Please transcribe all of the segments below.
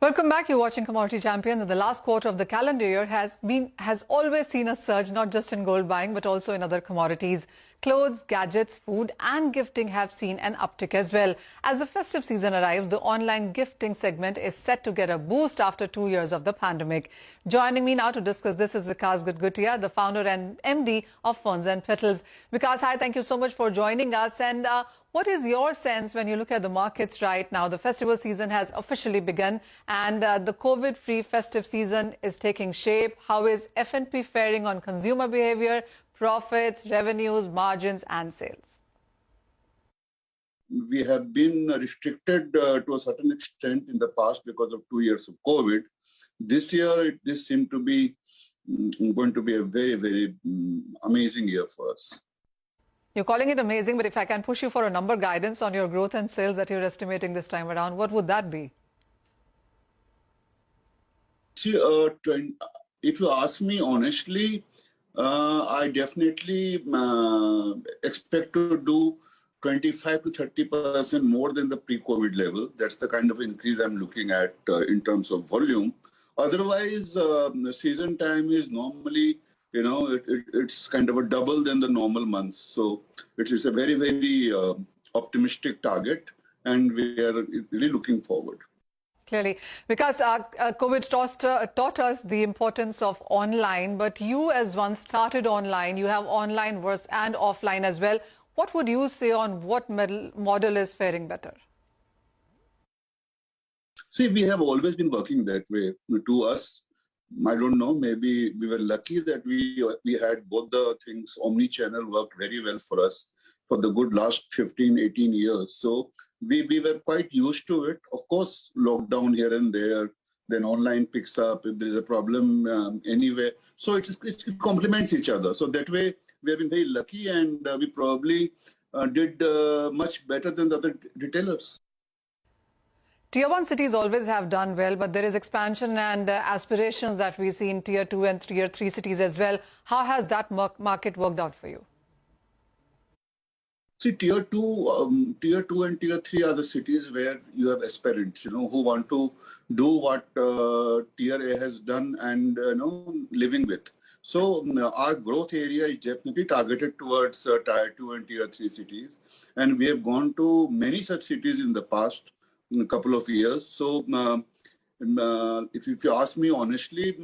Welcome back. You're watching Commodity Champions. And the last quarter of the calendar year has always seen a surge, not just in gold buying, but also in other commodities. Clothes, gadgets, food and gifting have seen an uptick as well. As the festive season arrives, the online gifting segment is set to get a boost after 2 years of the pandemic. Joining me now to discuss this is Vikaas Gutgutia, the founder and MD of Ferns and Petals. Vikaas, hi, thank you so much for joining us. And what is your sense when you look at the markets right now? The festival season has officially begun and the COVID-free festive season is taking shape. How is F&P faring on consumer behavior, profits, revenues, margins and sales? We have been restricted to a certain extent in the past because of 2 years of COVID. This year, this seemed to be going to be a very, very amazing year for us. You're calling it amazing, but if I can push you for a number guidance on your growth and sales that you're estimating this time around, what would that be? See, if you ask me honestly, I definitely expect to do 25 to 30% more than the pre-COVID level. That's the kind of increase I'm looking at in terms of volume. Otherwise, the season time is normally, it's kind of a double than the normal months. So it is a very, very optimistic target, and we are really looking forward. Clearly, because COVID taught us the importance of online, but you as one started online, you have online and offline as well. What would you say on what model is faring better? See, we have always been working that way. To us, I don't know, maybe we were lucky that we had both the things. Omni-channel worked very well for us for the good last 15, 18 years. So we were quite used to it. Of course, lockdown here and there, then online picks up if there is a problem anywhere. So it complements each other. So that way, we have been very lucky, and we probably did much better than the other retailers. Tier 1 cities always have done well, but there is expansion and aspirations that we see in Tier 2 and Tier 3 cities as well. How has that market worked out for you? See, Tier 2 and Tier 3 are the cities where you have aspirants, who want to do what Tier A has done and, living with. So our growth area is definitely targeted towards Tier 2 and Tier 3 cities. And we have gone to many such cities in the past, in a couple of years. So if you ask me honestly,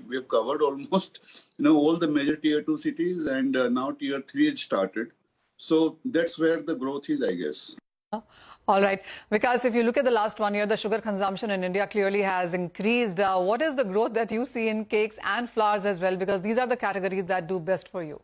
we have covered almost, all the major Tier 2 cities, and now Tier 3 has started. So that's where the growth is, I guess. All right. Because if you look at the last 1 year, the sugar consumption in India clearly has increased. What is the growth that you see in cakes and flowers as well? Because these are the categories that do best for you.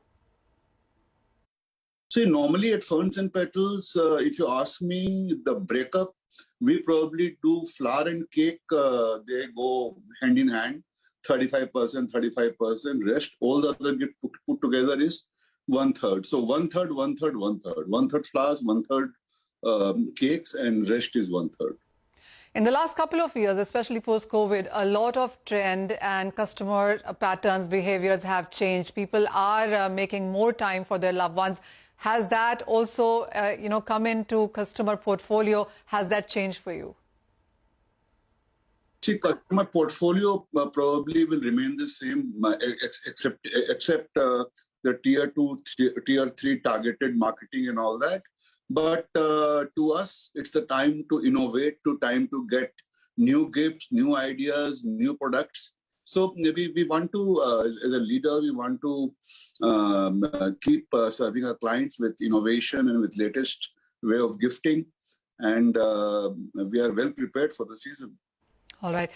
See, normally at Ferns and Petals, if you ask me the breakup, we probably do flour and cake. They go hand in hand, 35%, 35%. Rest, all the other get put together is 1/3. So 1/3, 1/3, 1/3. 1/3 flowers, 1/3 cakes, and rest is 1/3. In the last couple of years, especially post-COVID, a lot of trend and customer patterns, behaviors have changed. People are making more time for their loved ones. Has that also, come into customer portfolio? Has that changed for you? See, customer portfolio probably will remain the same, except the Tier 2, Tier 3 targeted marketing and all that. But to us, it's the time to innovate, time to get new gifts, new ideas, new products. So we want to, as a leader, we want to keep serving our clients with innovation and with latest way of gifting. And we are well prepared for the season. All right.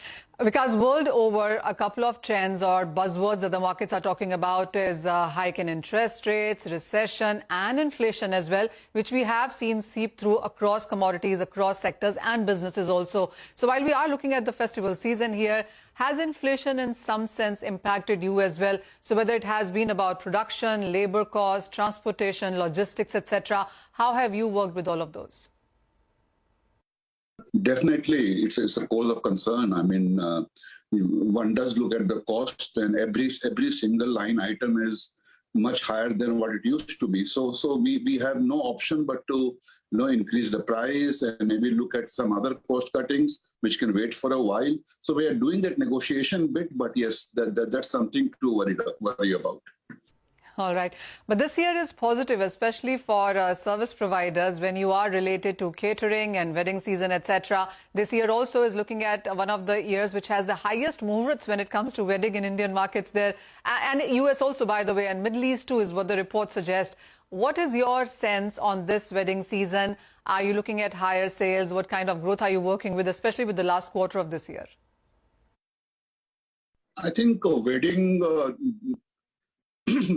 Because world over, a couple of trends or buzzwords that the markets are talking about is hike in interest rates, recession and inflation as well, which we have seen seep through across commodities, across sectors and businesses also. So while we are looking at the festival season here, has inflation in some sense impacted you as well? So whether it has been about production, labor costs, transportation, logistics, etc., how have you worked with all of those? Definitely, it's a cause of concern. I mean, one does look at the cost, and every single line item is much higher than what it used to be. So we have no option but to increase the price and maybe look at some other cost cuttings, which can wait for a while. So we are doing that negotiation bit, but yes, that's something to worry about. All right. But this year is positive, especially for service providers when you are related to catering and wedding season, etc. This year also is looking at one of the years which has the highest muhurats when it comes to wedding in Indian markets there. And US also, by the way, and Middle East too is what the reports suggest. What is your sense on this wedding season? Are you looking at higher sales? What kind of growth are you working with, especially with the last quarter of this year? I think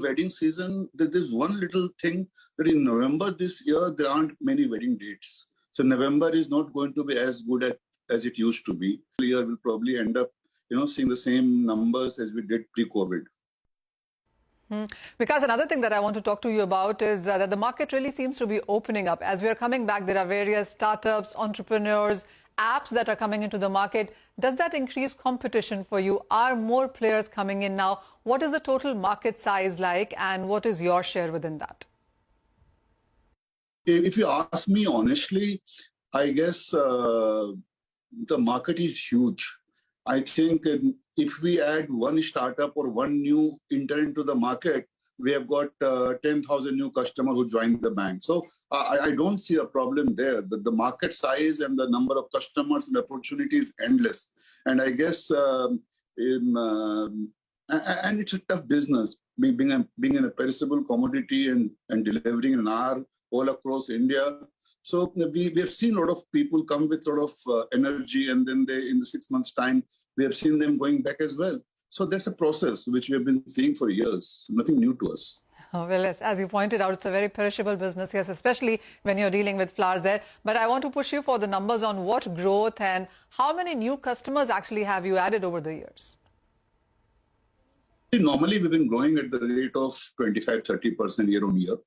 wedding season, there's one little thing that in November this year, there aren't many wedding dates. So November is not going to be as good as it used to be. The year will probably end up, seeing the same numbers as we did pre-COVID. Because another thing that I want to talk to you about is that the market really seems to be opening up. As we are coming back, there are various startups, entrepreneurs, apps that are coming into the market. Does that increase competition for you? Are more players coming in now? What is the total market size like, and what is your share within that? If you ask me honestly, I guess the market is huge. I think if we add one startup or one new entrant into the market, we have got 10,000 new customers who joined the bank. So I don't see a problem there. The market size and the number of customers and opportunity is endless. And I guess, and it's a tough business, being in a perishable commodity and delivering an hour all across India. So we have seen a lot of people come with a lot of energy, and then in the 6 months' time, we have seen them going back as well. So that's a process which we have been seeing for years. Nothing new to us. Well, as you pointed out, it's a very perishable business, yes, especially when you're dealing with flowers there. But I want to push you for the numbers on what growth and how many new customers actually have you added over the years? Normally, we've been growing at the rate of 25-30% year on year.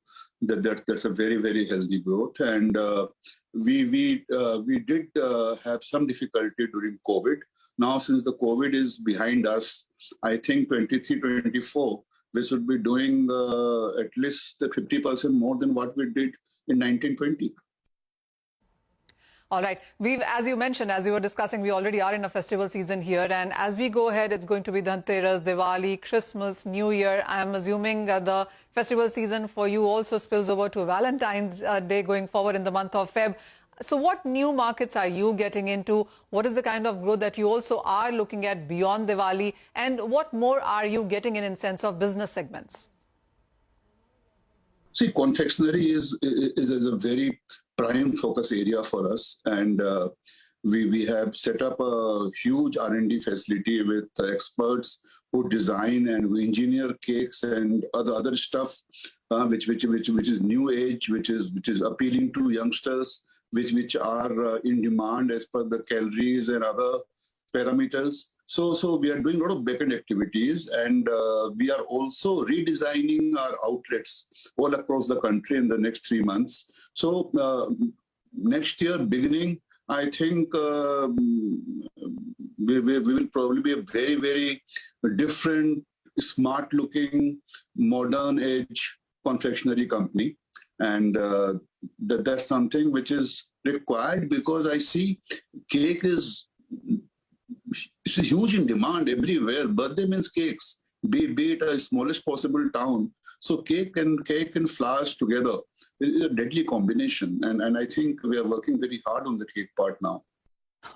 That's a very, very healthy growth. And we did have some difficulty during COVID. Now, since the COVID is behind us, I think 23-24, we should be doing at least 50% more than what we did in 1920. All right. As you mentioned, as we were discussing, we already are in a festival season here. And as we go ahead, it's going to be Dhanteras, Diwali, Christmas, New Year. I'm assuming the festival season for you also spills over to Valentine's Day going forward in the month of Feb. So what new markets are you getting into? What is the kind of growth that you also are looking at beyond Diwali? And what more are you getting in sense of business segments? See, confectionery is a very prime focus area for us. And we have set up a huge R&D facility with experts who design and who engineer cakes and other stuff, which is new age, which is appealing to youngsters, which are in demand as per the calories and other parameters. So we are doing a lot of back-end activities, and we are also redesigning our outlets all across the country in the next 3 months. So next year, beginning, I think we will probably be a very, very different, smart-looking, modern-age confectionery company. And that's something which is required, because I see cake is huge in demand everywhere. Birthday means cakes, be it a smallest possible town. So cake and flowers together is a deadly combination. And I think we are working very hard on the cake part now.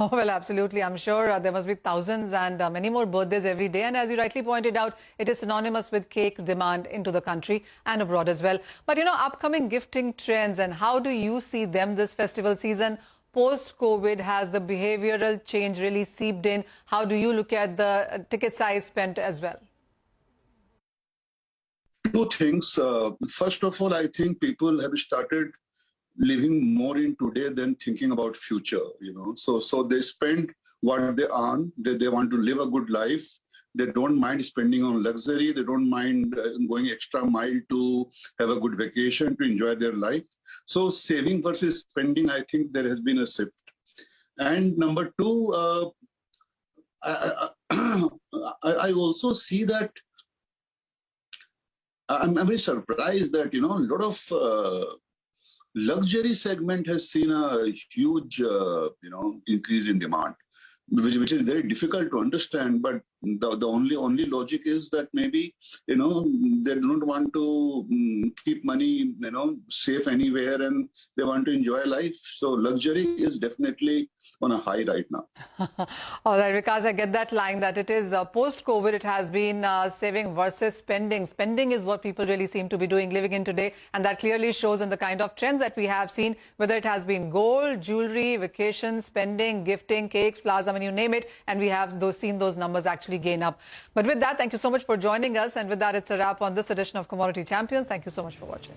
Oh, well, absolutely. I'm sure there must be thousands and many more birthdays every day. And as you rightly pointed out, it is synonymous with cake demand into the country and abroad as well. But, upcoming gifting trends, and how do you see them this festival season? Post-COVID, has the behavioral change really seeped in? How do you look at the ticket size spent as well? Two things. First of all, I think people have started living more in today than thinking about future, So they spend what they earn. They want to live a good life. They don't mind spending on luxury. They don't mind going extra mile to have a good vacation, to enjoy their life. So saving versus spending, I think there has been a shift. And number two, I also see that I'm very surprised that, a lot of luxury segment has seen a huge, increase in demand, which is very difficult to understand. But the only logic is that maybe, they don't want to keep money, safe anywhere, and they want to enjoy life. So luxury is definitely on a high right now. All right, Vikaas, I get that line that it is post-COVID, it has been saving versus spending. Spending is what people really seem to be doing, living in today. And that clearly shows in the kind of trends that we have seen, whether it has been gold, jewelry, vacations, spending, gifting, cakes, plaza, you name it. And we have seen those numbers actually gain up. But with that, thank you so much for joining us. And with that, it's a wrap on this edition of Commodity Champions. Thank you so much for watching.